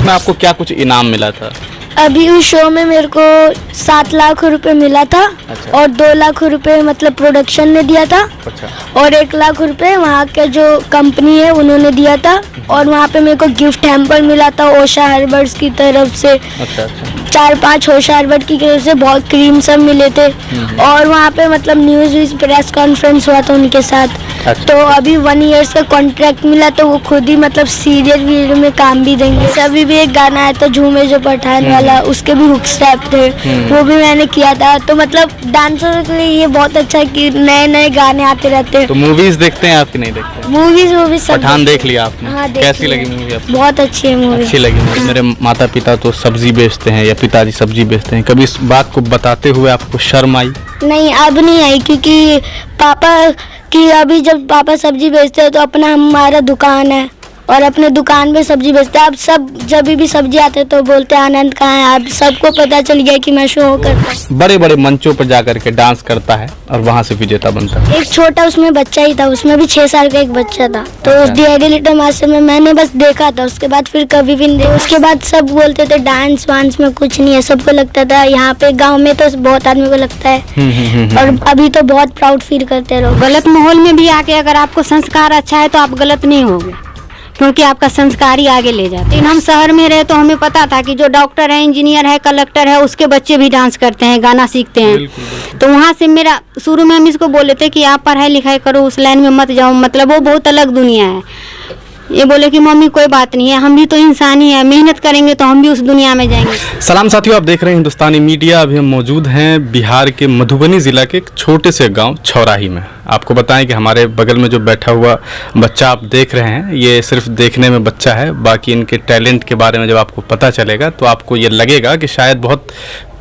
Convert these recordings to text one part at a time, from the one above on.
उसमें आपको क्या कुछ इनाम मिला था? अभी उस शो में मेरे को 7 लाख रुपए मिला था। अच्छा। और 2 लाख रुपए मतलब प्रोडक्शन ने दिया था। अच्छा। और 1 लाख रुपए वहाँ के जो कंपनी है उन्होंने दिया था। और वहाँ पे मेरे को गिफ्ट हैम्पर मिला था ओशा हर्बर्ट्स की तरफ से। अच्छा अच्छा। 4-5 ओशा हर्बर्ट की तरफ से बहुत क्रीम सब मिले थे। और वहाँ पे मतलब न्यूज़ प्रेस कॉन्फ्रेंस हुआ था उनके साथ। अच्छा। तो अभी 1 ईयर्स का कॉन्ट्रैक्ट मिला तो वो खुद ही मतलब सीरियल वीडियो में काम भी देंगे। अभी भी एक गाना आया था झूमे जो पठान वाला, उसके भी हुक स्टेप थे, वो भी मैंने किया था। तो मतलब डांसर के लिए ये बहुत अच्छा है कि नए नए गाने आते रहते हैं। तो मूवीज देखते हैं आपकी? नहीं देखते? मूवीज सब पठान देख लिया आपने? हाँ, कैसी लगी मूवी आपको? बहुत अच्छी है मूवी। अच्छी लगी। मेरे माता पिता तो सब्जी बेचते हैं या पिताजी सब्जी बेचते हैं, कभी इस बात को बताते हुए आपको शर्म आई? नहीं, अब नहीं आई, क्योंकि पापा की अभी जब पापा सब्जी बेचते हैं तो अपना हमारा दुकान है और अपने दुकान में सब्जी बेचते हैं। अब सब जब भी सब्जी आते हैं तो बोलते हैं आनंद कहाँ है। अब सबको पता चल गया कि मैं शो करता हूँ। बड़े बड़े मंचों पर जाकर के डांस करता है और वहाँ से विजेता बनता है। एक छोटा उसमें बच्चा ही था, उसमें भी 6 साल का एक बच्चा था। तो उस DID लिटिल मास्टर में मैंने बस देखा था, उसके बाद फिर कभी भी नहीं। उसके बाद सब बोलते थे डांस वांस में कुछ नहीं है। सबको लगता था, यहाँ पे गाँव में तो बहुत आदमी को लगता है। और अभी तो बहुत प्राउड फील करते हैं लोग। गलत माहौल में भी आके अगर आपको संस्कार अच्छा है तो आप गलत नहीं होगे, क्योंकि आपका संस्कार ही आगे ले जाते हैं। लेकिन हम शहर में रहे तो हमें पता था कि जो डॉक्टर है, इंजीनियर है, कलेक्टर है, उसके बच्चे भी डांस करते हैं, गाना सीखते हैं। तो वहाँ से मेरा शुरू में हम इसको बोले थे कि आप पढ़ाई लिखाई करो, उस लाइन में मत जाओ, मतलब वो बहुत अलग दुनिया है। ये बोले कि मम्मी कोई बात नहीं है, हम भी तो इंसान ही है, मेहनत करेंगे तो हम भी उस दुनिया में जाएंगे। सलाम साथियों, आप देख रहे हैं हिंदुस्तानी मीडिया। अभी हम मौजूद हैं बिहार के मधुबनी जिला के एक छोटे से गांव छौराही में। आपको बताएं कि हमारे बगल में जो बैठा हुआ बच्चा आप देख रहे हैं, ये सिर्फ देखने में बच्चा है, बाकी इनके टैलेंट के बारे में जब आपको पता चलेगा तो आपको ये लगेगा कि शायद बहुत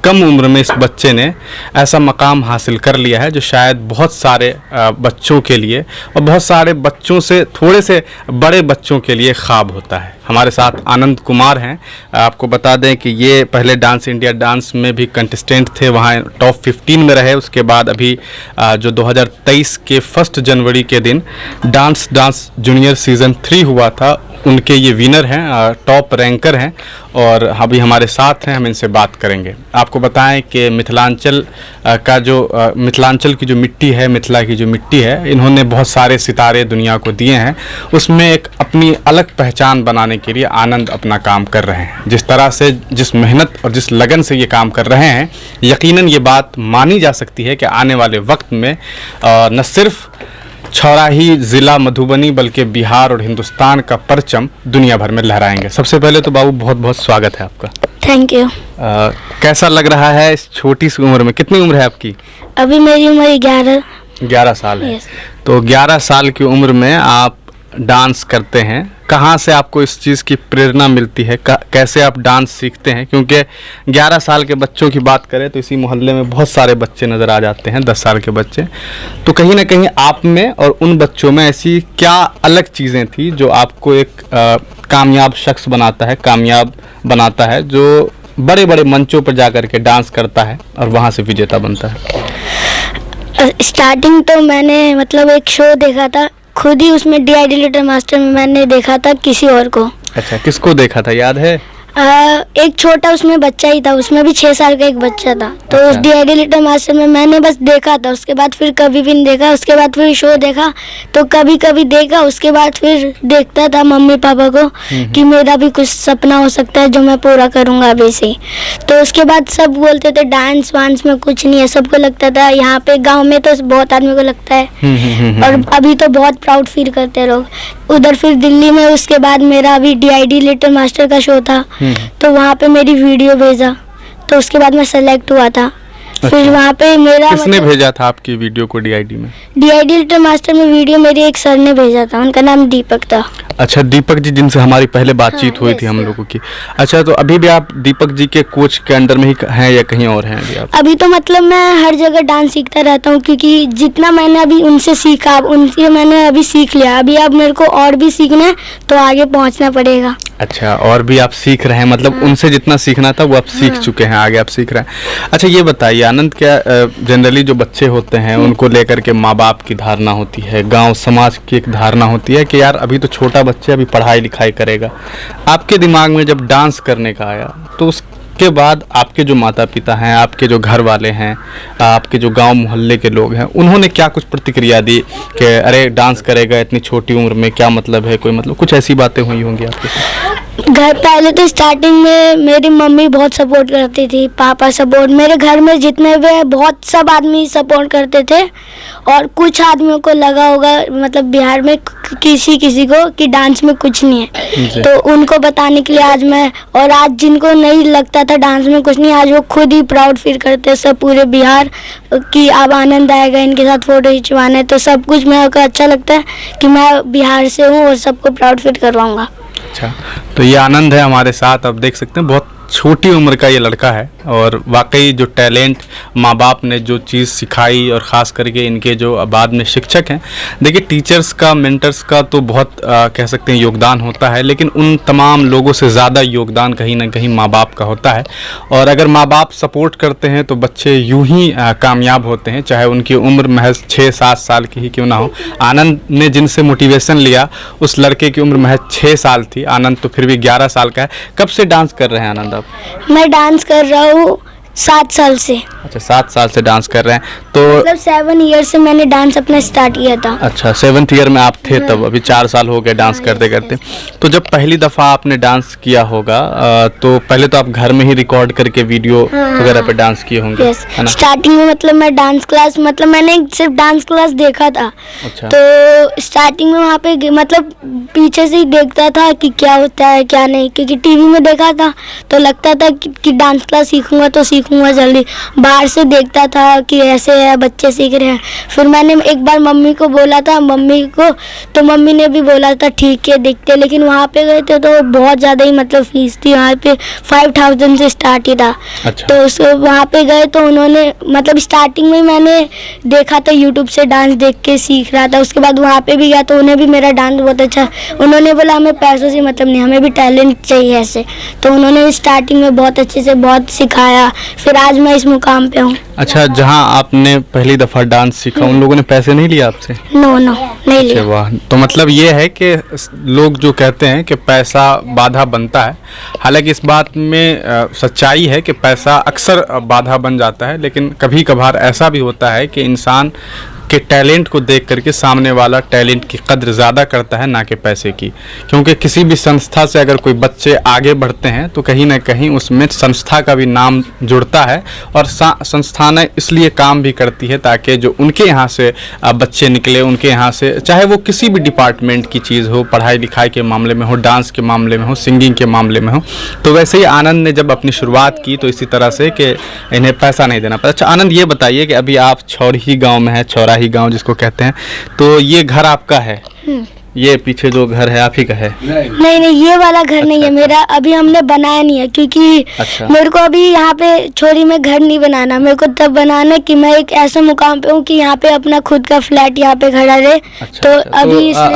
कम उम्र में इस बच्चे ने ऐसा मकाम हासिल कर लिया है जो शायद बहुत सारे बच्चों के लिए और बहुत सारे बच्चों से थोड़े से बड़े बच्चों के लिए ख्वाब होता है। हमारे साथ आनंद कुमार हैं। आपको बता दें कि ये पहले डांस इंडिया डांस में भी कंटेस्टेंट थे, वहाँ टॉप 15 में रहे। उसके बाद अभी जो 2023 के 1 जनवरी के दिन डांस जूनियर सीज़न 3 हुआ था, उनके ये विनर हैं, टॉप रैंकर हैं और अभी हमारे साथ हैं। हम इनसे बात करेंगे। आपको बताएं कि मिथिलांचल का जो मिथिलांचल की जो मिट्टी है, मिथिला की जो मिट्टी है, इन्होंने बहुत सारे सितारे दुनिया को दिए हैं। उसमें एक अपनी अलग पहचान बनाने के लिए आनंद अपना काम कर रहे हैं। जिस तरह से, जिस मेहनत और जिस लगन से ये काम कर रहे हैं, यकीनन ये बात मानी जा सकती है कि आने वाले वक्त में न सिर्फ छौराही ज़िला मधुबनी बल्कि बिहार और हिंदुस्तान का परचम दुनिया भर में लहराएंगे। सबसे पहले तो बाबू बहुत बहुत स्वागत है आपका। Thank you. कैसा लग रहा है इस छोटी सी उम्र में? कितनी उम्र है आपकी? अभी मेरी उम्र 11 साल है। Yes. तो 11 साल की उम्र में आप डांस करते हैं। कहाँ से आपको इस चीज़ की प्रेरणा मिलती है? कैसे आप डांस सीखते हैं? क्योंकि 11 साल के बच्चों की बात करें तो इसी मोहल्ले में बहुत सारे बच्चे नज़र आ जाते हैं, 10 साल के बच्चे। तो कहीं ना कहीं आप में और उन बच्चों में ऐसी क्या अलग चीज़ें थी जो आपको एक कामयाब शख्स बनाता है, कामयाब बनाता है, जो बड़े बड़े मंचों पर जाकर के डांस करता है और वहाँ से विजेता बनता है? स्टार्टिंग तो मैंने मतलब एक शो देखा था खुद ही, उसमें DID लिटिल मास्टर में मैंने देखा था किसी और को। अच्छा, किसको देखा था, याद है? एक छोटा उसमें बच्चा ही था, उसमें भी 6 साल का एक बच्चा था। तो उस DID लिटिल मास्टर में मैंने बस देखा था, उसके बाद फिर कभी भी नहीं देखा। उसके बाद फिर शो देखा तो कभी कभी देखा, उसके बाद फिर देखता था मम्मी पापा को कि मेरा भी कुछ सपना हो सकता है जो मैं पूरा करूँगा अभी से। तो उसके बाद सब बोलते थे डांस वांस में कुछ नहीं है। सबको लगता था, यहाँ पे गाँव में तो बहुत आदमी को लगता है। और अभी तो बहुत प्राउड फील करते हैं लोग। उधर फिर दिल्ली में उसके बाद मेरा अभी DID लिटिल मास्टर का शो था, तो वहाँ पे मेरी वीडियो भेजा, तो उसके बाद मैं सेलेक्ट हुआ था। अच्छा। फिर वहाँ पे मेरा किसने भेजा था आपकी वीडियो को DID में? DID लिटिल मास्टर में वीडियो मेरे एक सर ने भेजा था, उनका नाम दीपक था। अच्छा, दीपक जी, जिनसे हमारी पहले बातचीत हुई थी हम लोगों की। अच्छा, तो अभी भी आप दीपक जी के कोच के अंडर में ही हैं या कहीं और हैं अभी आप? अभी तो मतलब मैं हर जगह डांस सीखता रहता हूँ, क्योंकि जितना मैंने अभी उनसे सीखा, उनसे मैंने अभी सीख लिया। अभी अब मेरे को और भी सीखना है, तो आगे पहुँचना पड़ेगा। अच्छा, और भी आप सीख रहे हैं, मतलब उनसे जितना सीखना था वो आप सीख चुके हैं, आगे आप सीख रहे हैं। अच्छा ये बताइए आनंद, क्या जनरली जो बच्चे होते हैं उनको लेकर के माँ बाप की धारणा होती है, गांव समाज की एक धारणा होती है कि यार अभी तो छोटा बच्चा अभी पढ़ाई लिखाई करेगा। आपके दिमाग में जब डांस करने का आया तो उसके बाद आपके जो माता पिता हैं, आपके जो घर वाले हैं, आपके जो गांव मोहल्ले के लोग हैं, उन्होंने क्या कुछ प्रतिक्रिया दी कि अरे डांस करेगा इतनी छोटी उम्र में, क्या मतलब है, कोई मतलब कुछ ऐसी बातें हुई होंगी आपके साथ? घर पहले तो स्टार्टिंग में मेरी मम्मी बहुत सपोर्ट करती थी, पापा सपोर्ट, मेरे घर में जितने भी बहुत सब आदमी सपोर्ट करते थे। और कुछ आदमियों को लगा होगा मतलब बिहार में किसी किसी को कि डांस में कुछ नहीं है, तो उनको बताने के लिए आज मैं, और आज जिनको नहीं लगता था डांस में कुछ नहीं, आज वो खुद ही प्राउड फील करते हैं सब पूरे बिहार कि अब आनंद आएगा इनके साथ फोटो खिंचवाने, तो सब कुछ मेरे को अच्छा लगता है कि मैं बिहार से हूँ और सबको प्राउड फील करवाऊँगा। अच्छा, तो ये आनंद है हमारे साथ, आप देख सकते हैं बहुत छोटी उम्र का ये लड़का है और वाकई जो टैलेंट माँ बाप ने जो चीज़ सिखाई, और ख़ास करके इनके जो बाद में शिक्षक हैं, देखिए टीचर्स का, मेंटर्स का तो बहुत कह सकते हैं योगदान होता है, लेकिन उन तमाम लोगों से ज़्यादा योगदान कहीं ना कहीं माँ बाप का होता है। और अगर माँ बाप सपोर्ट करते हैं तो बच्चे यूं ही कामयाब होते हैं, चाहे उनकी उम्र महज 6-7 साल की ही क्यों ना हो। आनंद ने जिनसे मोटिवेशन लिया उस लड़के की उम्र महज 6 साल थी, आनंद तो फिर भी 11 साल का है। कब से डांस कर रहे हैं आनंद? मैं डांस कर रहा हूँ 7 साल से। अच्छा, 7 साल से डांस कर रहे हैं, तो मतलब 7 ईयर से मैंने डांस अपना स्टार्ट किया था। अच्छा, 7th ईयर में आप थे तब, अभी 4 साल हो गए डांस करते करते। तो जब पहली दफ़ा आपने डांस किया होगा तो पहले तो आप घर में ही रिकॉर्ड करके वीडियो वगैरह पे डांस किए होंगे, है ना? स्टार्टिंग में मतलब मैं डांस क्लास, मतलब मैंने सिर्फ डांस क्लास देखा था। अच्छा। तो स्टार्टिंग में वहाँ पे मतलब पीछे से ही देखता था कि क्या होता है क्या नहीं, क्योंकि टीवी में देखा था तो लगता था कि डांस क्लास सीखूंगा तो सीखूंगा जल्दी। बाहर से देखता था कि ऐसे है बच्चे सीख रहे हैं। फिर मैंने एक बार मम्मी को बोला था, मम्मी को, तो मम्मी ने भी बोला था ठीक है देखते, लेकिन वहाँ पे गए थे तो बहुत ज़्यादा ही मतलब फीस थी, वहाँ पे 5000 से स्टार्ट ही था। अच्छा। तो उसको वहाँ पे गए तो उन्होंने मतलब स्टार्टिंग में मैंने देखा था यूट्यूब से डांस देख के सीख रहा था। उसके बाद वहाँ पे भी गया तो उन्हें भी मेरा डांस बहुत अच्छा, उन्होंने बोला हमें पैसों से मतलब नहीं, हमें भी टैलेंट चाहिए ऐसे, तो उन्होंने स्टार्टिंग में बहुत अच्छे से बहुत सिखाया, फिर आज मैं इस मुकाम पे हूँ। अच्छा, जहाँ आपने पहली दफ़ा डांस सीखा उन लोगों ने पैसे नहीं लिए आपसे? नो नहीं लिया। वाह, तो मतलब ये है कि लोग जो कहते हैं कि पैसा बाधा बनता है, हालांकि इस बात में सच्चाई है कि पैसा अक्सर बाधा बन जाता है, लेकिन कभी कभार ऐसा भी होता है कि इंसान के टैलेंट को देख करके सामने वाला टैलेंट की कद्र ज़्यादा करता है ना कि पैसे की। क्योंकि किसी भी संस्था से अगर कोई बच्चे आगे बढ़ते हैं तो कहीं ना कहीं उसमें संस्था का भी नाम जुड़ता है, और संस्थाएं इसलिए काम भी करती है ताकि जो उनके यहाँ से बच्चे निकले, उनके यहाँ से चाहे वो किसी भी डिपार्टमेंट की चीज़ हो, पढ़ाई लिखाई के मामले में हो, डांस के मामले में हो, सिंगिंग के मामले में हो। तो वैसे ही आनंद ने जब अपनी शुरुआत की तो इसी तरह से कि इन्हें पैसा नहीं देना पड़ा। अच्छा आनंद, ये बताइए कि अभी आप छौरही गाँव में है, छौराही गांव जिसको कहते हैं, तो ये घर आपका है? ये पीछे जो घर है आप ही का है? नहीं ये वाला घर नहीं है मेरा, अभी हमने बनाया नहीं है क्योंकि मेरे को अभी यहाँ पे छोरी में घर नहीं बनाना, मेरे को तब बनाना कि मैं एक ऐसे मुकाम पे हूँ कि यहाँ पे अपना खुद का फ्लैट यहाँ पे खड़ा रहे। तो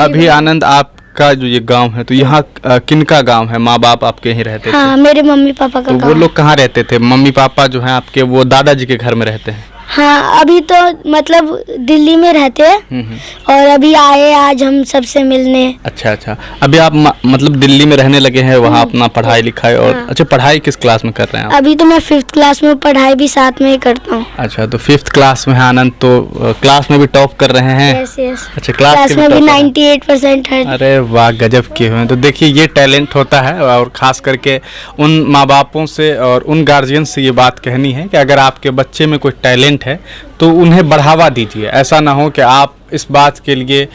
अभी आनंद आपका जो ये गांव है, तो यहाँ किनका गांव है? माँ बाप आपके ही रहते थे? हाँ, मेरे मम्मी पापा का। तो वो लोग कहाँ रहते थे? मम्मी पापा जो हैं आपके वो दादाजी के घर में रहते हैं? हाँ, अभी तो मतलब दिल्ली में रहते हैं और अभी आए आज हम सबसे मिलने। अच्छा, अभी आप मतलब दिल्ली में रहने लगे हैं, वहाँ अपना पढ़ाई लिखाई और हाँ। अच्छा, पढ़ाई किस क्लास में कर रहे हैं आप? अभी तो मैं 5th क्लास में, पढ़ाई भी साथ में ही करता हूँ। अच्छा, तो 5th क्लास में है आनंद, तो क्लास में भी टॉप कर रहे हैं? यस। अच्छा, क्लास में भी 98% है। अरे वाह, गजब किए हुए हैं। तो देखिए ये टैलेंट होता है, और ख़ास करके उन माँ बापों से और उन गार्जियन से ये बात कहनी है कि अगर आपके बच्चे में कोई टैलेंट है तो उन्हें बढ़ावा दीजिए। ऐसा ना हो कि आप इस बात के लिए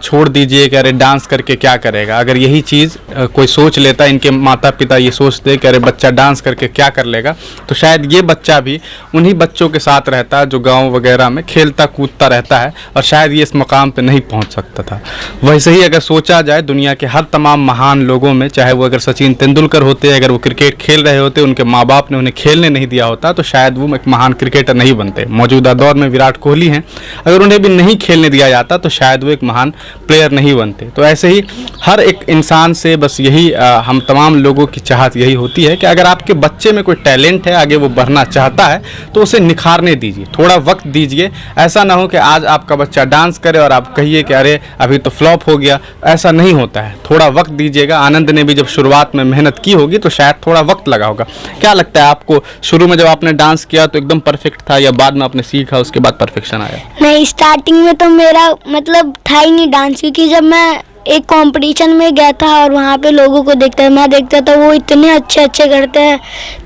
छोड़ दीजिए कि अरे डांस करके क्या करेगा। अगर यही चीज़ कोई सोच लेता, इनके माता पिता ये सोचते कि अरे बच्चा डांस करके क्या कर लेगा, तो शायद ये बच्चा भी उन्हीं बच्चों के साथ रहता जो गांव वगैरह में खेलता कूदता रहता है, और शायद ये इस मकाम पे नहीं पहुंच सकता था। वैसे ही अगर सोचा जाए दुनिया के हर तमाम महान लोगों में, चाहे वो अगर सचिन तेंदुलकर होते, अगर वो क्रिकेट खेल रहे होते, उनके माँ बाप ने उन्हें खेलने नहीं दिया होता तो शायद वो एक महान क्रिकेटर नहीं बनते। मौजूदा दौर में विराट कोहली हैं, अगर उन्हें भी नहीं खेलने दिया जाता तो शायद वो एक महान प्लेयर नहीं बनते। तो ऐसे ही हर एक इंसान से बस यही हम तमाम लोगों की चाहत यही होती है कि अगर आपके बच्चे में कोई टैलेंट है, आगे वो बढ़ना चाहता है, तो उसे निखारने दीजिए, थोड़ा वक्त दीजिए। ऐसा ना हो कि आज आपका बच्चा डांस करे और आप कहिए कि अरे अभी तो फ्लॉप हो गया। ऐसा नहीं होता है, थोड़ा वक्त दीजिएगा। आनंद ने भी जब शुरुआत में मेहनत की होगी तो शायद थोड़ा वक्त लगा होगा। क्या लगता है आपको, शुरू में जब आपने डांस किया तो एकदम परफेक्ट था या बाद में आपने सीखा उसके बाद परफेक्शन आया? नहीं, स्टार्टिंग में तो मेरा मतलब था ही नहीं डांस, क्योंकि जब मैं एक कंपटीशन में गया था और वहाँ पे लोगों को मैं देखता था वो इतने अच्छे करते हैं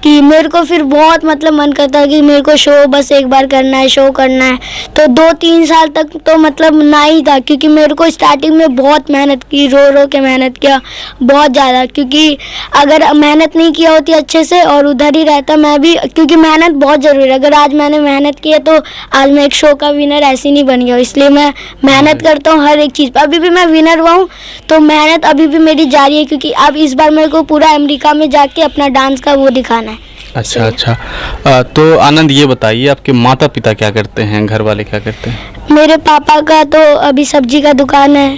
कि मेरे को फिर बहुत मतलब मन करता है कि मेरे को शो बस एक बार करना है, शो करना है। तो 2-3 साल तक तो मतलब ना ही था, क्योंकि मेरे को स्टार्टिंग में बहुत मेहनत की, रो के मेहनत किया बहुत ज़्यादा, क्योंकि अगर मेहनत नहीं किया होती अच्छे से और उधर ही रहता मैं भी, क्योंकि मेहनत बहुत ज़रूरी है। अगर आज मैंने मेहनत की है तो आज मैं एक शो का विनर ऐसे नहीं बन गया, इसलिए मैं मेहनत करता हूँ हर एक चीज़ पर। अभी भी मैं विनर हुआ हूँ तो मेहनत अभी भी मेरी जारी है, क्योंकि अब इस बार मेरे को पूरा अमेरिका में जाके अपना डांस का वो दिखाना है। अच्छा। तो आनंद ये बताइए, आपके माता पिता क्या करते हैं, घर वाले क्या करते हैं? मेरे पापा का तो अभी सब्जी का दुकान है।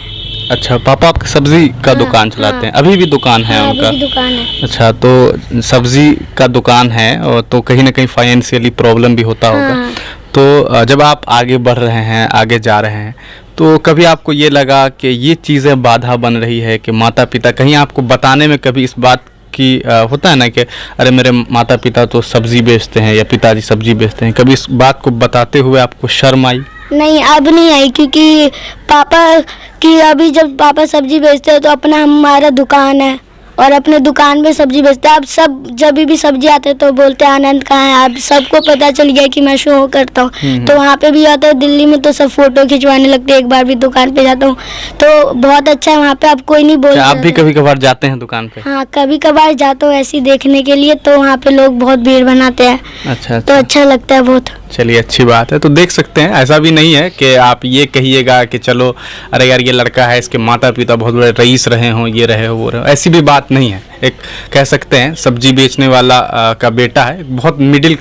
अच्छा, पापा आपका सब्जी का दुकान चलाते हैं? अभी भी दुकान है उनका? अभी भी दुकान है। अच्छा, तो सब्जी का दुकान है और तो कहीं ना कहीं फाइनेंशियली प्रॉब्लम भी होता होगा। तो जब आप आगे बढ़ रहे हैं, आगे जा रहे हैं, तो कभी आपको ये लगा कि ये चीज़ें बाधा बन रही है कि माता पिता कहीं आपको बताने में कभी इस बात की होता है ना कि अरे मेरे माता पिता तो सब्जी बेचते हैं या पिताजी सब्जी बेचते हैं, कभी इस बात को बताते हुए आपको शर्म आई? नहीं, अब नहीं आई, क्योंकि पापा की अभी जब पापा सब्जी बेचते हैं तो अपना हमारा दुकान है और अपने दुकान में सब्जी बेचते हैं। अब सब जब भी सब्जी आते हैं तो बोलते हैं आनंद कहाँ है। अब सबको पता चल गया कि मैं शो करता हूँ, तो वहाँ पे भी आता हूँ। दिल्ली में तो सब फोटो खिंचवाने लगते हैं, एक बार भी दुकान पे जाता हूँ तो बहुत अच्छा है वहाँ पे। अब कोई नहीं बोलता। आप भी कभी कभार जाते हैं दुकान पे? हाँ, कभी कभार जाता हूँ ऐसे देखने के लिए, तो वहाँ पे लोग बहुत भीड़ बनाते हैं। अच्छा। तो अच्छा लगता है बहुत। चलिए, अच्छी बात है। तो देख सकते हैं, ऐसा भी नहीं है कि आप ये कहिएगा कि चलो अरे यार ये लड़का है, इसके माता पिता बहुत बड़े रईस रहे हों, ये रहे हो वो रहे हो, ऐसी भी बात नहीं है। एक कह सकते हैं सब्जी बेचने वाला का बेटा है, बहुत मिडिल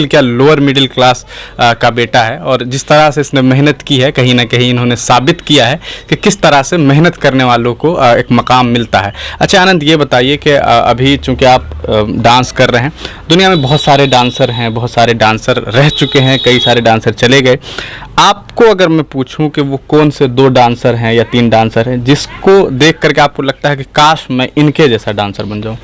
क्या लोअर मिडिल क्लास का बेटा है, और जिस तरह से इसने मेहनत की है कहीं ना कहीं इन्होंने साबित किया है कि किस तरह से मेहनत करने वालों को एक मकाम मिलता है। अच्छा आनंद, ये बताइए कि अभी चूँकि आप डांस कर रहे हैं, दुनिया में बहुत सारे डांसर हैं, बहुत सारे डांसर रह चुके हैं, कई सारे डांसर चले गए। आपको अगर मैं पूछूं कि वो कौन से 2 डांसर हैं या 3 डांसर हैं जिसको देख करके आपको लगता है कि काश मैं इनके जैसा डांसर बन जाऊं?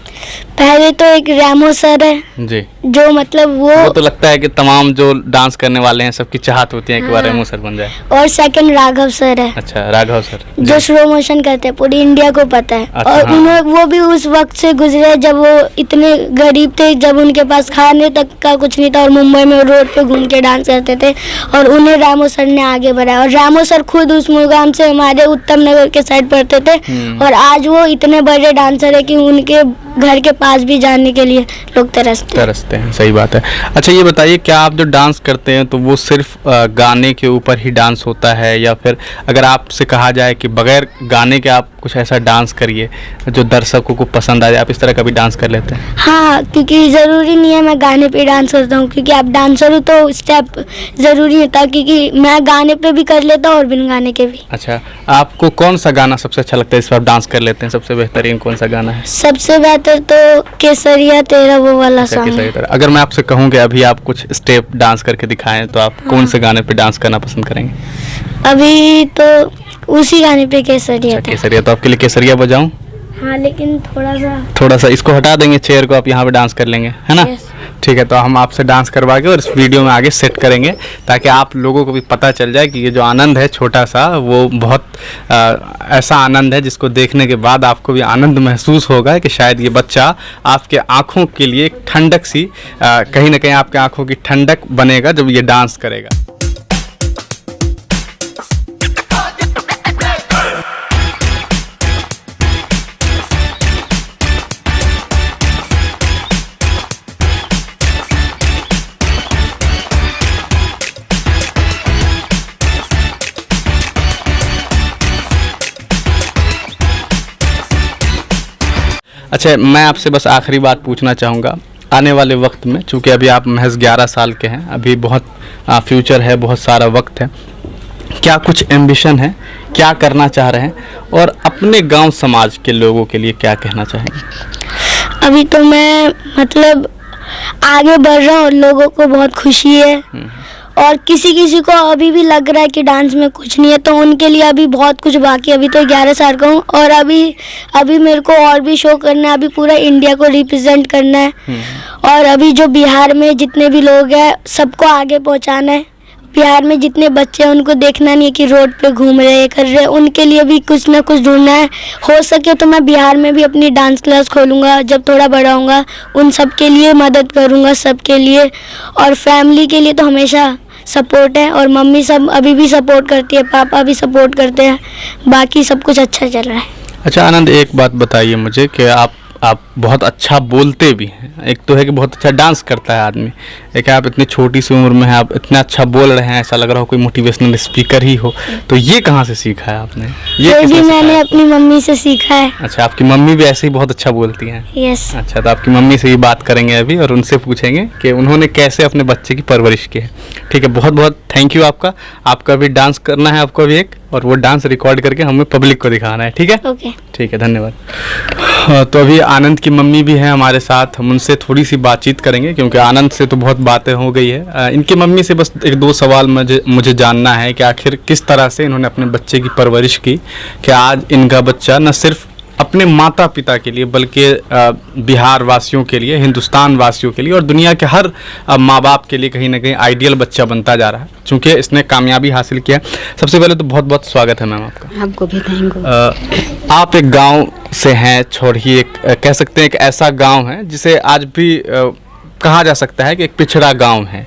पहले तो एक रैमो सर है जी, जो मतलब वो तो लगता है कि तमाम जो डांस करने वाले हैं सबकी चाहत होती है कि वह रैमो सर बन जाए। और सेकंड राघव सर है। अच्छा, राघव सर जो स्लो मोशन करते हैं, पूरी इंडिया को पता है। अच्छा, और हाँ। उन्होंने वो भी उस वक्त से गुजरे जब वो इतने गरीब थे, जब उनके पास खाने तक का कुछ नहीं था और मुंबई में रोड पे घूम के डांस करते थे, और उन्हें रामो सर ने आगे बढ़ाया। और रामो सर खुद उस मुकाम से हमारे उत्तम नगर के साइड पढ़ते थे, और आज वो इतने बड़े डांसर है कि उनके घर के पास भी जाने के लिए लोग तरसते हैं। सही बात है। अच्छा ये बताइए, क्या आप जो डांस करते हैं तो वो सिर्फ गाने के ऊपर ही डांस होता है, या फिर अगर आपसे कहा जाए कि बगैर गाने के आप कुछ ऐसा डांस करिए जो दर्शकों को पसंद आ जाए, आप इस तरह का भी डांस कर लेते हैं? हाँ, क्योंकि ज़रूरी नहीं है मैं गाने पे डांस करता हूँ, क्योंकि आप डांसर हो तो स्टेप ज़रूरी होता, क्योंकि मैं गाने पे भी कर लेता हूँ और बिन गाने के भी। अच्छा, आपको कौन सा गाना सबसे अच्छा लगता है इस पर आप डांस कर लेते हैं? सबसे बेहतरीन कौन सा गाना है? सबसे बेहतर तो केसरिया तेरा वो वाला सॉन्ग है। अगर मैं आपसे कहूँ कि अभी आप कुछ स्टेप डांस करके दिखाएं तो आप कौन से गाने पे डांस करना पसंद करेंगे? अभी तो उसी गाने पे केसरिया था। केसरिया, तो आपके लिए केसरिया बजाऊं? हाँ, लेकिन थोड़ा सा इसको हटा देंगे चेयर को, आप यहाँ पे डांस कर लेंगे, है ना? ठीक है, तो हम आपसे डांस करवा के और इस वीडियो में आगे सेट करेंगे ताकि आप लोगों को भी पता चल जाए कि ये जो आनंद है छोटा सा, वो बहुत ऐसा आनंद है जिसको देखने के बाद आपको भी आनंद महसूस होगा कि शायद ये बच्चा आपके आँखों के लिए एक ठंडक सी, कहीं ना कहीं आपके आँखों की ठंडक बनेगा जब ये डांस करेगा। अच्छा, मैं आपसे बस आखिरी बात पूछना चाहूँगा, आने वाले वक्त में, चूँकि अभी आप महज 11 साल के हैं, अभी बहुत फ्यूचर है, बहुत सारा वक्त है, क्या कुछ एम्बिशन है, क्या करना चाह रहे हैं और अपने गांव समाज के लोगों के लिए क्या कहना चाहेंगे? अभी तो मैं मतलब आगे बढ़ रहा हूँ, लोगों को बहुत खुशी है और किसी किसी को अभी भी लग रहा है कि डांस में कुछ नहीं है, तो उनके लिए अभी बहुत कुछ बाकी है। अभी तो 11 साल का हूँ और अभी मेरे को और भी शो करना है, अभी पूरा इंडिया को रिप्रेजेंट करना है और अभी जो बिहार में जितने भी लोग हैं सबको आगे पहुँचाना है। बिहार में जितने बच्चे हैं उनको देखना नहीं है कि रोड पे घूम रहे हैं, कर रहे हैं, उनके लिए भी कुछ ना कुछ ढूंढना है। हो सके तो मैं बिहार में भी अपनी डांस क्लास खोलूँगा, जब थोड़ा बड़ा होऊंगा उन सब के लिए मदद करूँगा, सबके लिए। और फैमिली के लिए तो हमेशा सपोर्ट है और मम्मी सब अभी भी सपोर्ट करती है, पापा भी सपोर्ट करते हैं, बाकी सब कुछ अच्छा चल रहा है। अच्छा आनंद, एक बात बताइए मुझे कि आप बहुत अच्छा बोलते भी हैं। एक तो है कि बहुत अच्छा डांस करता है आदमी, एक आप इतनी छोटी सी उम्र में हैं, आप इतना अच्छा बोल रहे हैं, ऐसा लग रहा हो कोई मोटिवेशनल स्पीकर ही हो। तो ये कहाँ से सीखा है आपने? ये भी मैंने अपनी मम्मी से सीखा है। अच्छा, आपकी मम्मी भी ऐसे ही बहुत अच्छा बोलती हैं? यस। अच्छा, तो आपकी मम्मी से ही बात करेंगे अभी और उनसे पूछेंगे कि उन्होंने कैसे अपने बच्चे की परवरिश की है। ठीक है, बहुत बहुत थैंक यू आपका। आपका भी डांस करना है आपको भी एक, और वो डांस रिकॉर्ड करके हमें पब्लिक को दिखाना है। ठीक है? ओके। ठीक है, धन्यवाद। तो अभी आनंद की मम्मी भी हैं हमारे साथ, हम उनसे थोड़ी सी बातचीत करेंगे क्योंकि आनंद से तो बहुत बातें हो गई है। इनकी मम्मी से बस एक दो सवाल मुझे जानना है कि आखिर किस तरह से इन्होंने अपने बच्चे की परवरिश की कि आज इनका बच्चा न सिर्फ अपने माता पिता के लिए बल्कि बिहार वासियों के लिए, हिंदुस्तान वासियों के लिए और दुनिया के हर माँ बाप के लिए कहीं ना कहीं आइडियल बच्चा बनता जा रहा है, चूँकि इसने कामयाबी हासिल किया। सबसे पहले तो बहुत बहुत स्वागत है मैम आपका। आपको भी थैंक यू। आप एक गांव से हैं, छोड़िए एक कह सकते हैं एक ऐसा गांव है जिसे आज भी कहा जा सकता है कि एक पिछड़ा गांव है।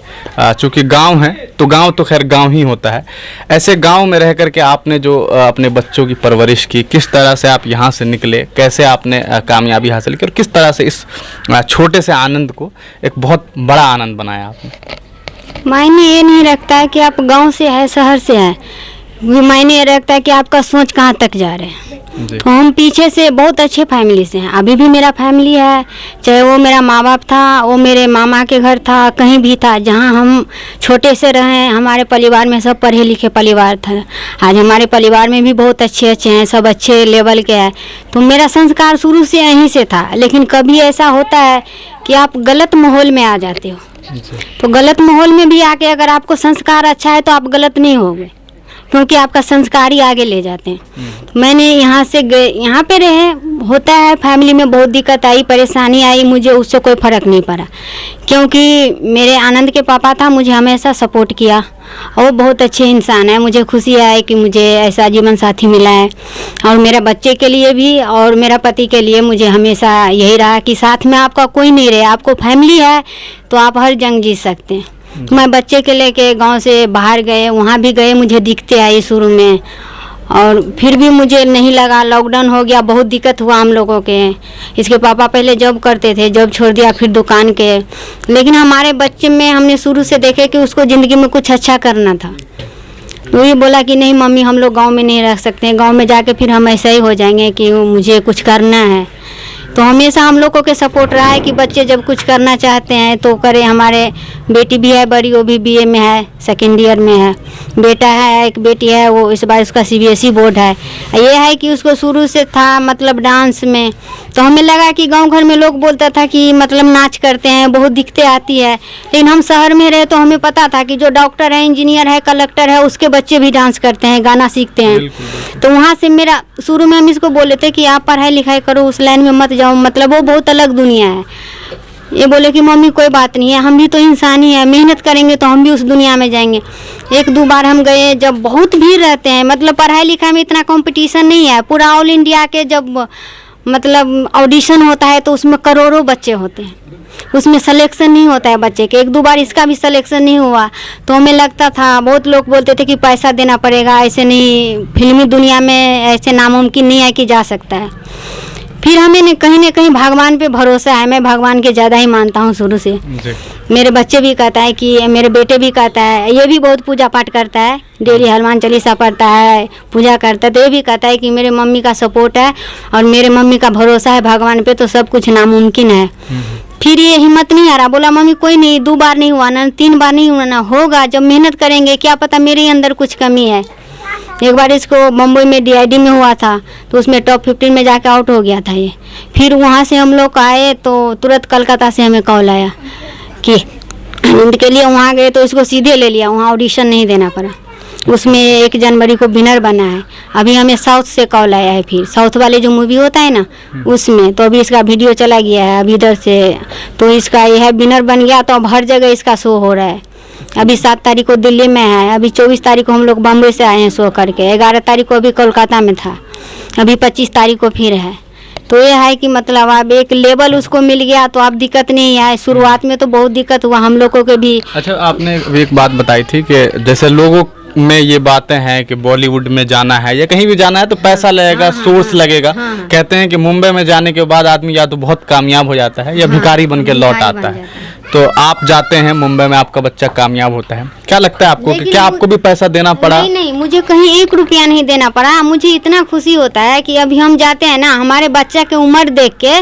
चूँकि गांव है तो गांव तो खैर गांव ही होता है। ऐसे गांव में रह कर के आपने जो अपने बच्चों की परवरिश की, किस तरह से आप यहाँ से निकले, कैसे आपने कामयाबी हासिल की और किस तरह से इस छोटे से आनंद को एक बहुत बड़ा आनंद बनाया आपने? मायने ये नहीं रखता है कि आप गांव से है शहर से है, मायने ये रखता है कि आपका सोच कहाँ तक जा रहे हैं। तो हम पीछे से बहुत अच्छे फैमिली से हैं, अभी भी मेरा फैमिली है, चाहे वो मेरा माँ बाप था, वो मेरे मामा के घर था, कहीं भी था, जहाँ हम छोटे से रहे। हमारे परिवार में सब पढ़े लिखे परिवार था। आज हमारे परिवार में भी बहुत अच्छे अच्छे हैं, सब अच्छे लेवल के हैं। तो मेरा संस्कार शुरू से यहीं से था, लेकिन कभी ऐसा होता है कि आप गलत माहौल में आ जाते हो। तो गलत माहौल में भी आके अगर आपको संस्कार अच्छा है तो आप गलत नहीं होगे, क्योंकि आपका संस्कार ही आगे ले जाते हैं। मैंने यहाँ से गए, यहाँ पे रहे, होता है फैमिली में बहुत दिक्कत आई, परेशानी आई, मुझे उससे कोई फ़र्क नहीं पड़ा, क्योंकि मेरे आनंद के पापा था, मुझे हमेशा सपोर्ट किया और वो बहुत अच्छे इंसान है। मुझे खुशी है कि मुझे ऐसा जीवन साथी मिला है और मेरा बच्चे के लिए भी और मेरा पति के लिए मुझे हमेशा यही रहा कि साथ में आपका कोई नहीं रहे, आपको फैमिली है तो आप हर जंग जीत सकते हैं। मैं बच्चे के लेके गांव से बाहर गए, वहाँ भी गए, मुझे दिखते आई शुरू में और फिर भी मुझे नहीं लगा। लॉकडाउन हो गया, बहुत दिक्कत हुआ हम लोगों के। इसके पापा पहले जॉब करते थे, जॉब छोड़ दिया, फिर दुकान के। लेकिन हमारे बच्चे में हमने शुरू से देखे कि उसको ज़िंदगी में कुछ अच्छा करना था। तो ये बोला कि नहीं मम्मी, हम लोग गाँव में नहीं रह सकते, गाँव में जाके फिर हम ऐसा ही हो जाएंगे कि मुझे कुछ करना है। तो हमेशा हम लोगों के सपोर्ट रहा है कि बच्चे जब कुछ करना चाहते हैं तो करें। हमारे बेटी भी है बड़ी, वो भी बीए में है, सेकेंड ईयर में है। बेटा है, एक बेटी है, वो इस बार उसका सीबीएसई बोर्ड है। ये है कि उसको शुरू से था मतलब डांस में, तो हमें लगा कि गांव घर में लोग बोलता था कि मतलब नाच करते हैं, बहुत दिक्कतें आती है। लेकिन हम शहर में रहे तो हमें पता था कि जो डॉक्टर है, इंजीनियर है, कलेक्टर है, उसके बच्चे भी डांस करते हैं, गाना सीखते हैं। तो वहाँ से मेरा शुरू में हम इसको बोले थे कि आप पढ़ाई लिखाई करो, उस लाइन में मत जाओ, मतलब वो बहुत अलग दुनिया है। ये बोले कि मम्मी कोई बात नहीं है, हम भी तो इंसान ही है, मेहनत करेंगे तो हम भी उस दुनिया में जाएंगे। एक दो बार हम गए, जब बहुत भीड़ रहते हैं, मतलब पढ़ाई लिखाई में इतना कंपटीशन नहीं है। पूरा ऑल इंडिया के जब मतलब ऑडिशन होता है तो उसमें करोड़ों बच्चे होते हैं, उसमें सिलेक्शन नहीं होता है बच्चे के। एक दो बार इसका भी सिलेक्शन नहीं हुआ तो हमें लगता था, बहुत लोग बोलते थे कि पैसा देना पड़ेगा, ऐसे नहीं, फिल्मी दुनिया में ऐसे नामुमकिन नहीं है कि जा सकता है। फिर हमें न कहीं भगवान पे भरोसा है। मैं भगवान के ज़्यादा ही मानता हूँ शुरू से। मेरे बच्चे भी कहता है कि, मेरे बेटे भी कहता है, ये भी बहुत पूजा पाठ करता है, डेली हनुमान चालीसा पढ़ता है, पूजा करता है। तो ये भी कहता है कि मेरे मम्मी का सपोर्ट है और मेरे मम्मी का भरोसा है भगवान पे, तो सब कुछ नामुमकिन है। फिर ये हिम्मत नहीं आ रहा, बोला मम्मी कोई नहीं, 2 बार नहीं हुआ ना, 3 बार नहीं हुआ ना, होगा जब मेहनत करेंगे, क्या पता मेरे अंदर कुछ कमी है। एक बार इसको मुंबई में DID में हुआ था तो उसमें टॉप 15 में जाके आउट हो गया था ये। फिर वहाँ से हम लोग आए तो तुरंत कलकत्ता से हमें कॉल आया कि आनंद के लिए वहाँ गए तो इसको सीधे ले लिया, वहाँ ऑडिशन नहीं देना पड़ा। उसमें 1 जनवरी को विनर बना है। अभी हमें साउथ से कॉल आया है, फिर साउथ वाले जो मूवी होता है ना उसमें, तो अभी इसका वीडियो चला गया है अभी इधर से, तो इसका यह विनर बन गया तो अब हर जगह इसका शो हो रहा है। अभी 7 तारीख को दिल्ली में है, अभी 24 तारीख को हम लोग बम्बई से आए हैं शो करके, 11 तारीख को अभी कोलकाता में था, अभी 25 तारीख को फिर है। तो ये है कि मतलब अब एक लेवल उसको मिल गया तो अब दिक्कत नहीं है। शुरुआत में तो बहुत दिक्कत हुआ हम लोगों के भी। अच्छा, आपने एक बात बताई थी कि जैसे लोगों में ये बातें हैं कि बॉलीवुड में जाना है या कहीं भी जाना है तो पैसा लगेगा, सोर्स लगेगा। कहते हैं कि मुंबई में जाने के बाद आदमी या तो बहुत कामयाब हो जाता है या भिखारी बन के लौट आता है। तो आप जाते हैं मुंबई में, आपका बच्चा कामयाब होता है, क्या लगता है आपको कि क्या आपको भी पैसा देना पड़ा? नहीं, मुझे कहीं 1 रुपया नहीं देना पड़ा। मुझे इतना खुशी होता है कि अभी हम जाते हैं ना, हमारे बच्चा के उम्र देख के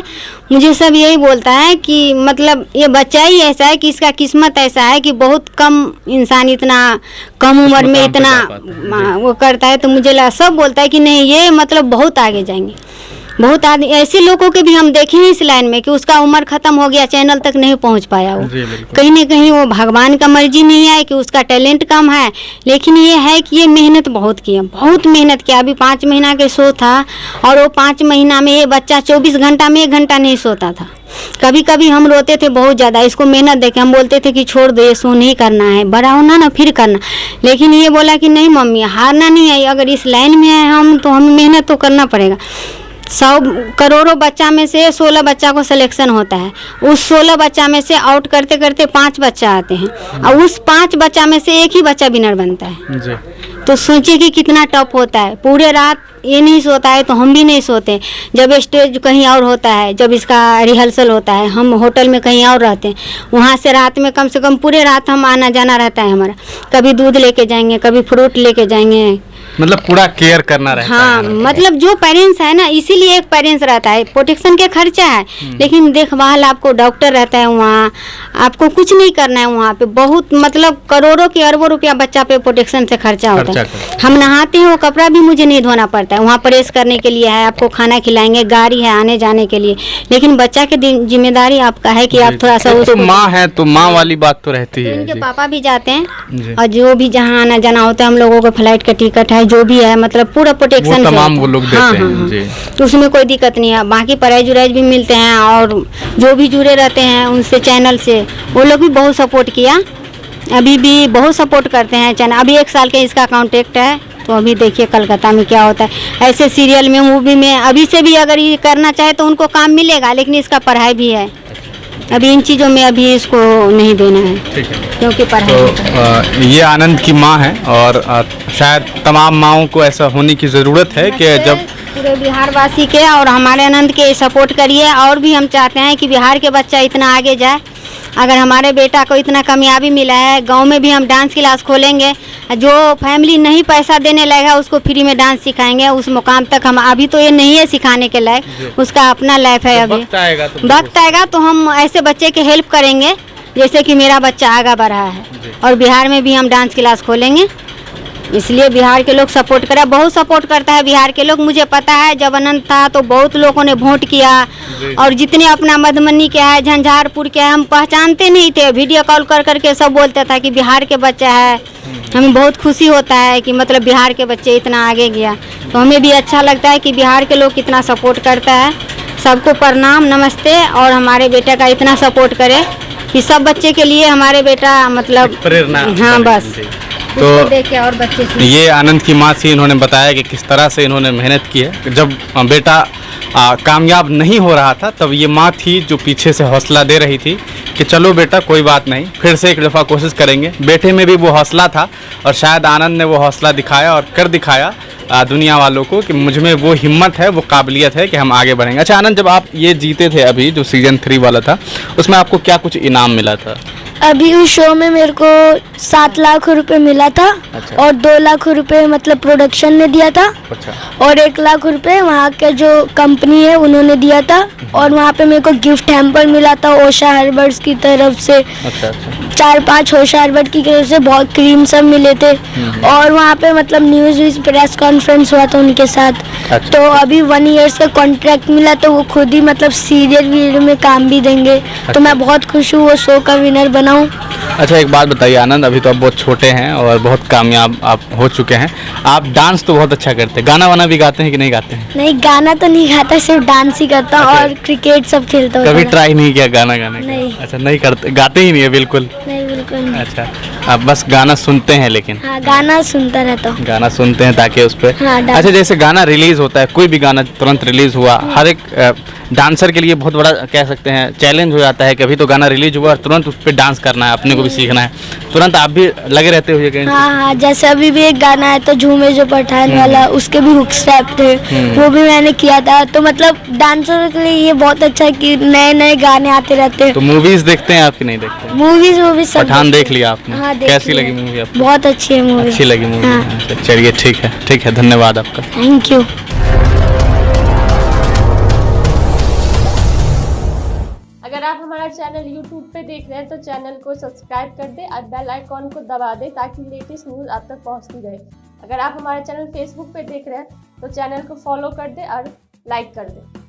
मुझे सब यही बोलता है कि मतलब ये बच्चा ही ऐसा है कि इसका किस्मत ऐसा है कि बहुत कम इंसान इतना कम उम्र में इतना वो करता है। तो मुझे सब बोलता है कि नहीं ये मतलब बहुत आगे जाएंगे। बहुत आदमी ऐसे लोगों के भी हम देखे हैं इस लाइन में कि उसका उम्र खत्म हो गया, चैनल तक नहीं पहुंच पाया वो। कहीं ना कहीं वो भगवान का मर्जी नहीं है कि उसका टैलेंट कम है, लेकिन ये है कि ये मेहनत बहुत की है, बहुत मेहनत किया। अभी 5 महीना के शो था और वो 5 महीना में ये बच्चा 24 घंटा में 1 घंटा नहीं सोता था। कभी कभी हम रोते थे बहुत ज़्यादा, इसको मेहनत देखे हम बोलते थे कि छोड़ दो ये शो नहीं करना है, बड़ा होना ना फिर करना। लेकिन ये बोला कि नहीं मम्मी हारना नहीं है, अगर इस लाइन में है हम तो हमें मेहनत तो करना पड़ेगा। 100 करोड़ों बच्चा में से 16 बच्चा को सिलेक्शन होता है, उस 16 बच्चा में से आउट करते करते 5 बच्चा आते हैं और उस 5 बच्चा में से 1 ही बच्चा विनर बनता है जी। तो सोचिए कि कितना टफ होता है। पूरे रात ये नहीं सोता है तो हम भी नहीं सोते। जब स्टेज कहीं और होता है, जब इसका रिहर्सल होता है, हम होटल में कहीं और रहते हैं, वहाँ से रात में कम से कम पूरे रात हम आना जाना रहता है हमारा। कभी दूध लेके जाएंगे, कभी फ्रूट लेके जाएंगे, मतलब पूरा केयर करना रहता है। हाँ, मतलब जो पेरेंट्स है ना, इसीलिए एक पेरेंट्स रहता है। प्रोटेक्शन के खर्चा है लेकिन देखभाल आपको डॉक्टर रहता है वहाँ, आपको कुछ नहीं करना है वहाँ पे। बहुत मतलब करोड़ों के अरबों रुपया बच्चा पे प्रोटेक्शन से खर्चा होता है। हम नहाते हैं वो कपड़ा भी मुझे नहीं धोना पड़ता है, वहाँ प्रेस करने के लिए है, आपको खाना खिलाएंगे, गाड़ी है आने जाने के लिए। लेकिन बच्चा की जिम्मेदारी आपका है कि आप थोड़ा सा तो माँ है तो माँ वाली बात तो रहती है। उनके पापा भी जाते हैं और जो भी जहाँ आना जाना होता है, हम लोगों को फ्लाइट का टिकट है, जो भी है मतलब पूरा प्रोटेक्शन तमाम वो लोग देते हैं जी। तो उसमें कोई दिक्कत नहीं है। बाकी प्राइज उराइज भी मिलते हैं और जो भी जुड़े रहते हैं उनसे चैनल से वो लोग भी बहुत सपोर्ट किया, अभी भी बहुत सपोर्ट करते हैं चैनल। अभी 1 साल के इसका कॉन्टेक्ट है, तो अभी देखिए कलकत्ता में क्या होता है। ऐसे सीरियल में मूवी में अभी से भी अगर ये करना चाहे तो उनको काम मिलेगा, लेकिन इसका पढ़ाई भी है। अभी इन चीज़ों में अभी इसको नहीं देना है, क्योंकि पढ़ाई तो ये आनंद की माँ है और शायद तमाम माँओं को ऐसा होने की ज़रूरत है कि जब पूरे बिहार वासी के और हमारे आनंद के सपोर्ट करिए। और भी हम चाहते हैं कि बिहार के बच्चा इतना आगे जाए। अगर हमारे बेटा को इतना कामयाबी मिला है, गांव में भी हम डांस क्लास खोलेंगे, जो फैमिली नहीं पैसा देने लगेगा उसको फ्री में डांस सिखाएंगे। उस मुकाम तक हम, अभी तो ये नहीं है सिखाने के लायक, उसका अपना लाइफ है। अभी वक्त आएगा तो हम ऐसे बच्चे के हेल्प करेंगे जैसे कि मेरा बच्चा आगे बढ़ा है। और बिहार में भी हम डांस क्लास खोलेंगे, इसलिए बिहार के लोग सपोर्ट करें, बहुत सपोर्ट करता है बिहार के लोग। मुझे पता है जब अनंत था तो बहुत लोगों ने वोट किया, और जितने अपना मधुबनी के है, झंझारपुर के है, हम पहचानते नहीं थे, वीडियो कॉल कर करके सब बोलता था कि बिहार के बच्चा है। हमें बहुत खुशी होता है कि मतलब बिहार के बच्चे इतना आगे गया, तो हमें भी अच्छा लगता है कि बिहार के लोग कितना सपोर्ट करता है। सबको प्रणाम, नमस्ते। और हमारे बेटे का इतना सपोर्ट करे कि सब बच्चे के लिए हमारे बेटा मतलब प्रेरणा। हाँ बस तो देखे और बच्चे ये आनंद की माँ थी, इन्होंने बताया कि किस तरह से इन्होंने मेहनत की है। जब बेटा कामयाब नहीं हो रहा था तब ये माँ थी जो पीछे से हौसला दे रही थी कि चलो बेटा कोई बात नहीं, फिर से एक दफ़ा कोशिश करेंगे। बेटे में भी वो हौसला था और शायद आनंद ने वो हौसला दिखाया और कर दिखाया दुनिया वालों को कि मुझ में वो हिम्मत है, वो काबिलियत है कि हम आगे बढ़ेंगे। अच्छा आनंद, जब आप ये जीते थे अभी जो सीजन 3 वाला था, उसमें आपको क्या कुछ इनाम मिला था? अभी उस शो में मेरे को 7 लाख रुपए मिला था। अच्छा। और 2 लाख रुपए मतलब प्रोडक्शन ने दिया था। अच्छा। और 1 लाख रुपए वहाँ के जो कंपनी है उन्होंने दिया था। और वहाँ पे मेरे को गिफ्ट हैम्पर मिला था ओशा हर्बर्ट्स की तरफ से। अच्छा। अच्छा। 4-5 ओशा हर्बर्ट की तरफ से बहुत क्रीम सब मिले थे। और वहाँ पे मतलब न्यूज़ प्रेस कॉन्फ्रेंस हुआ था उनके साथ। अच्छा। तो अभी 1 ईयर्स का कॉन्ट्रैक्ट मिला, तो वो खुद ही मतलब सीरियल वीडियो में काम भी देंगे। तो मैं बहुत खुश हूँ वो शो का विनर बना हूँ। अच्छा, एक बात बताइए आनंद, अभी तो आप बहुत छोटे हैं और बहुत कामयाब आप हो चुके हैं। आप डांस तो बहुत अच्छा करते हैं, गाना वाना भी गाते हैं कि नहीं गाते हैं? नहीं, गाना तो नहीं गाता, सिर्फ डांस ही करता हूँ। अच्छा। और क्रिकेट सब खेलता हूँ। कभी थोड़ा। ट्राई नहीं किया गाना गाने का? नहीं। अच्छा, नहीं करते, गाते ही नहीं है बिल्कुल? नहीं, बिल्कुल नहीं। अच्छा, आप बस गाना सुनते हैं लेकिन? हाँ, गाना सुनता रहता हूँ। गाना सुनते हैं ताकि उस पर हाँ, डांस। अच्छा, जैसे गाना रिलीज होता है, कोई भी गाना तुरंत रिलीज हुआ, हर एक डांसर के लिए बहुत बड़ा कह सकते हैं चैलेंज हो जाता है कि अभी तो गाना रिलीज हुआ और तुरंत उस पर डांस करना है, अपने को भी सीखना है। तुरंत आप भी लगे रहते हो ये कहीं? हाँ, जैसे अभी भी एक गाना है तो झूमे जो पठान वाला, उसके भी हुक स्टेप थे, वो भी मैंने किया था। तो मतलब डांसर के लिए ये बहुत अच्छा है कि नए नए गाने आते रहते हैं। तो मूवीज देखते हैं आप कि नहीं देखते? मूवीज वो भी सब पठान देखते देख लिया आपने? हाँ, देख कैसी लिया। लगी मूवी आपको? बहुत अच्छी है मूवी। अच्छी लगी मूवी? हाँ। अच्छा, चलिए ठीक है, धन्यवाद आपका। Thank you. अगर आप हमारा चैनल YouTube पे देख रहे हैं तो चैनल को सब्सक्राइब कर दें और बेल आइकॉन को दबा दें ताकि लेटेस्ट न्यूज़ आप तक पहुंचती रहे। अगर आप हमारा चैनल Facebook पे देख रहे हैं तो चैनल को फॉलो कर दें और लाइक कर दें।